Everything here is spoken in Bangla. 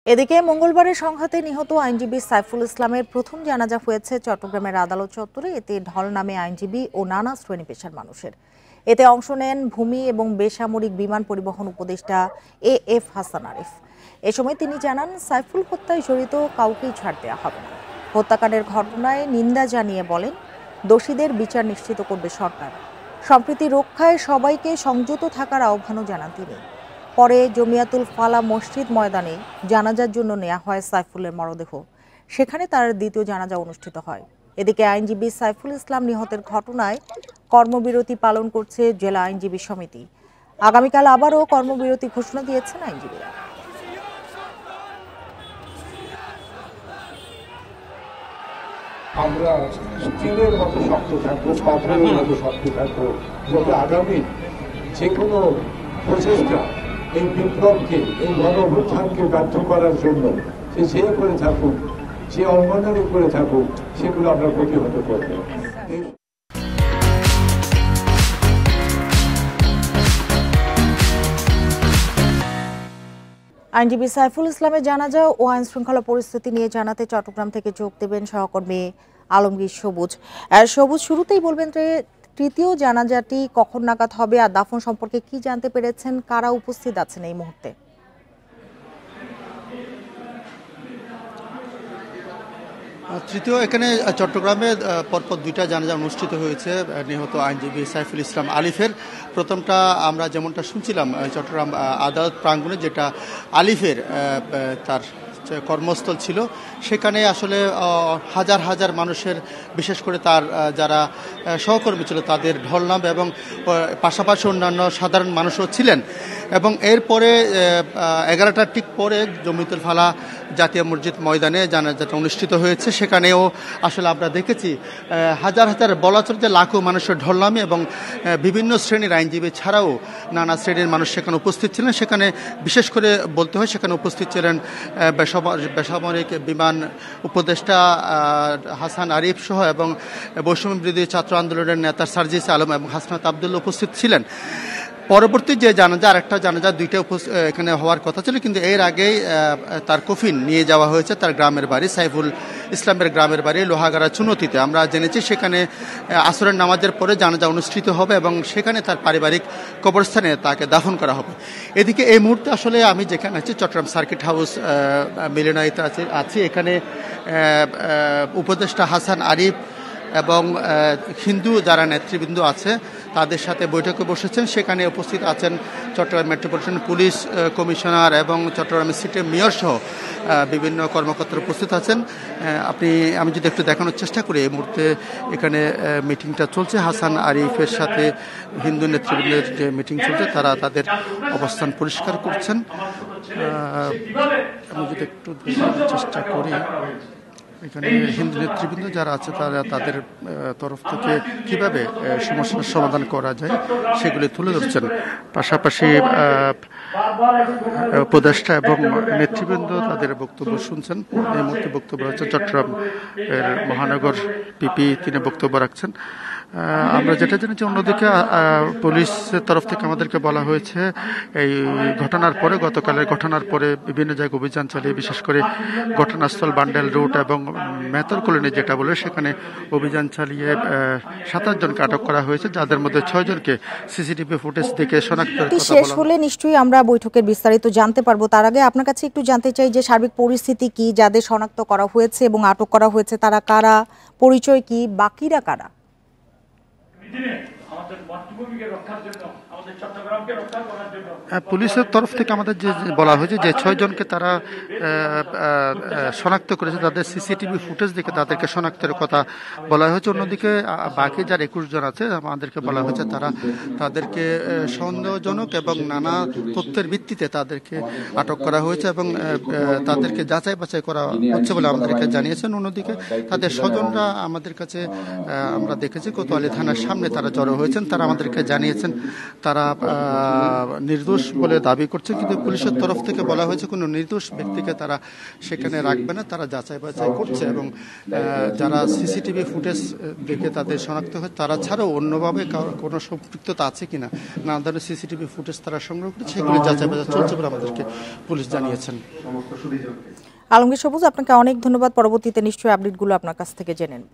এদিকে মঙ্গলবারের সংঘাতে নিহত আইনজীবী সাইফুল ইসলামের প্রথম জানাজা হয়েছে চট্টগ্রামের আদালত চত্বরে। এতে ঢল নামে আইনজীবী ও নানা শ্রেণী পেশার মানুষের। এতে অংশ নেন ভূমি এবং বেসামরিক বিমান পরিবহন উপদেষ্টা এএফ হাসান আরিফ। এ সময় তিনি জানান, সাইফুল হত্যায় জড়িত কাউকেই ছাড় দেওয়া হবে না। হত্যাকাণ্ডের ঘটনায় নিন্দা জানিয়ে বলেন, দোষীদের বিচার নিশ্চিত করবে সরকার। সম্প্রীতি রক্ষায় সবাইকে সংযত থাকার আহ্বানও জানান তিনি। পরে জমিয়াতুল ফালা মসজিদ ময়দানে জানাজার জন্য নেওয়া হয় সাইফুলের মরদেহ। সেখানে তার দ্বিতীয় জানাজা অনুষ্ঠিত হয়। এদিকে আইনজীবী সাইফুল ইসলাম নিহতের ঘটনায় কর্মবিরতি পালন করছে জেলা আইনজীবী সমিতি। আগামীকাল আবারও কর্মবিরতি ঘোষণা দিয়েছেন আইনজীবীরা। আমরা স্টিলের মতো শক্ত থাকবো, পাথরের মতো শক্ত থাকবো, যাতে আগামী যে কোনো প্রচেষ্টা এই বিপ্লবকে, এই গণ অভ্যুত্থানকে ব্যর্থ করার জন্য যে করে থাকুক, যে অঙ্গনারী করে থাকুক, সেগুলো আমরা প্রতিহত করবো। আইনজীবী সাইফুল ইসলামের জানাজা ও আইন শৃঙ্খলা পরিস্থিতি নিয়ে জানাতে চট্টগ্রাম থেকে যোগ দেবেন সহকর্মী আলমগীর সবুজ। সবুজ, শুরুতেই বলবেন যে তৃতীয় জানাজাটি কখন নাগাদ হবে আর দাফন সম্পর্কে কি জানতে পেরেছেন, কারা উপস্থিত আছেন এই মুহূর্তে? তৃতীয় এখানে চট্টগ্রামে পরপর দুইটা জানাজা অনুষ্ঠিত হয়েছে নিহত আইনজীবী সাইফুল ইসলাম আলিফের। প্রথমটা আমরা যেমনটা শুনছিলাম চট্টগ্রাম আদালত প্রাঙ্গণে, যেটা আলিফের তার কর্মস্থল ছিল। সেখানে আসলে হাজার হাজার মানুষের, বিশেষ করে তার যারা সহকর্মী ছিল তাদের ঢল নাম, এবং পাশাপাশি অন্যান্য সাধারণ মানুষও ছিলেন। এবং এরপরে 11টার ঠিক পরে জমিয়তুল ফালা জাতীয় মসজিদ ময়দানে জানাজাটা অনুষ্ঠিত হয়েছে। সেখানেও আসলে আমরা দেখেছি হাজার হাজার, বলা চলে যে লাখো মানুষের ঢল নামে, এবং বিভিন্ন শ্রেণীর আইনজীবী ছাড়াও নানা শ্রেণীর মানুষ সেখানে উপস্থিত ছিলেন। সেখানে বিশেষ করে বলতে হয়, সেখানে উপস্থিত ছিলেন বেসামরিক বিমান উপদেষ্টা হাসান আরিফ সহ, এবং বৈষম্য বিরোধী ছাত্র আন্দোলনের নেতা সার্জিস আলম এবং হাসনাত আবদুল্লাহ উপস্থিত ছিলেন। পরবর্তী যে জানাজা, আরেকটা জানাজা, দুইটা এখানে হওয়ার কথা ছিল, কিন্তু এর আগেই তার কফিন নিয়ে যাওয়া হয়েছে তার গ্রামের বাড়ি, সাইফুল ইসলামের গ্রামের বাড়ি লোহাগাড়া চুনতিতে। আমরা জেনেছি সেখানে আসরের নামাজের পরে জানাজা অনুষ্ঠিত হবে এবং সেখানে তার পারিবারিক কবরস্থানে তাকে দাফন করা হবে। এদিকে এই মুহূর্তে আসলে আমি যেখানে আছি, চট্টগ্রাম সার্কিট হাউস মিলনায়িতে আছি। এখানে উপদেষ্টা হাসান আরিফ এবং হিন্দু যারা নেতৃবৃন্দ আছে তাদের সাথে বৈঠকে বসেছেন। সেখানে উপস্থিত আছেন চট্টগ্রাম মেট্রোপলিটন পুলিশ কমিশনার এবং চট্টগ্রাম সিটির মেয়র সহ বিভিন্ন কর্মকর্তারা উপস্থিত আছেন। আমি যদি একটু দেখানোর চেষ্টা করি, এই মুহূর্তে এখানে মিটিংটা চলছে। হাসান আরিফের সাথে হিন্দু নেতৃবৃন্দের যে মিটিং চলছে, তারা তাদের অবস্থান পরিষ্কার করছেন। আমি যদি একটু দেখানোর চেষ্টা করি, এখানে হিন্দু নেতৃবৃন্দ যারা আছে তারা তাদের তরফ থেকে কিভাবে সমস্যার সমাধান করা যায় সেগুলি তুলে ধরছেন। পাশাপাশি উপদেষ্টা এবং নেতৃবৃন্দ তাদের বক্তব্য শুনছেন। এই মুহূর্তে বক্তব্য হচ্ছে চট্টগ্রাম মহানগর পিপি, তিনি বক্তব্য রাখছেন। আমরা যেটা জেনেছি, অন্যদিকে পুলিশের তরফ থেকে আমাদেরকে বলা হয়েছে এই ঘটনার পরে, গতকালের ঘটনার পরে বিভিন্ন জায়গায় অভিযান চালিয়ে, বিশেষ করে ঘটনাস্থল বান্ডেল রুট এবং মেথর কলোনি যেটা বলে, সেখানে অভিযান চালিয়ে 27 জনকে আটক করা হয়েছে, যাদের মধ্যে 6 জনকে সিসিটিভি ফুটেজ দেখে শনাক্ত করে। শেষ হলে নিশ্চয়ই আমরা বৈঠকের বিস্তারিত জানতে পারবো। তার আগে আপনার কাছে একটু জানতে চাই যে সার্বিক পরিস্থিতি কি, যাদের শনাক্ত করা হয়েছে এবং আটক করা হয়েছে তারা কারা, পরিচয় কি, বাকিরা কারা? পুলিশের তরফ থেকে আমাদের যে বলা হয়েছে যে 6 জনকে তারা শনাক্ত করেছে, তাদের সিসিটিভি ফুটেজ দেখে তাদেরকে শনাক্তের কথা বলা হয়েছে। অন্যদিকে বাকি যারা 21 জন আছে আমাদেরকে বলা হয়েছে তাদেরকে সন্দেহজনক এবং নানা তথ্যের ভিত্তিতে তাদেরকে আটক করা হয়েছে এবং তাদেরকে যাচাই বাছাই করা হচ্ছে বলে আমাদেরকে জানিয়েছেন। অন্যদিকে তাদের স্বজনরা আমাদের কাছে, আমরা দেখেছি কোতোয়ালি থানার সামনে তারা জড়ো হয়েছেন। তারা আমাদেরকে জানিয়েছেন তারা নির্দোষ বলে দাবি করছে, কিন্তু পুলিশের তরফ থেকে বলা হয়েছে কোনো নির্দোষ ব্যক্তিকে তারা সেখানে রাখবে না, তারা যাচাই বাছাই করছে এবং যারা সিসিটিভি ফুটেজ দেখে তাদের শনাক্ত হয় তারা ছাড়াও অন্যভাবে কোনো সম্পৃক্ততা আছে কিনা না ধরনের সিসিটিভি ফুটেজ তারা সংগ্রহ করে সেগুলি যাচাই বাছাই চলছে বলে আমাদেরকে পুলিশ জানিয়েছেন। আলমগীর সবুজ, আপনাকে অনেক ধন্যবাদ। পরবর্তীতে নিশ্চয়ই আপডেটগুলো আপনার কাছ থেকে জেনে নেব।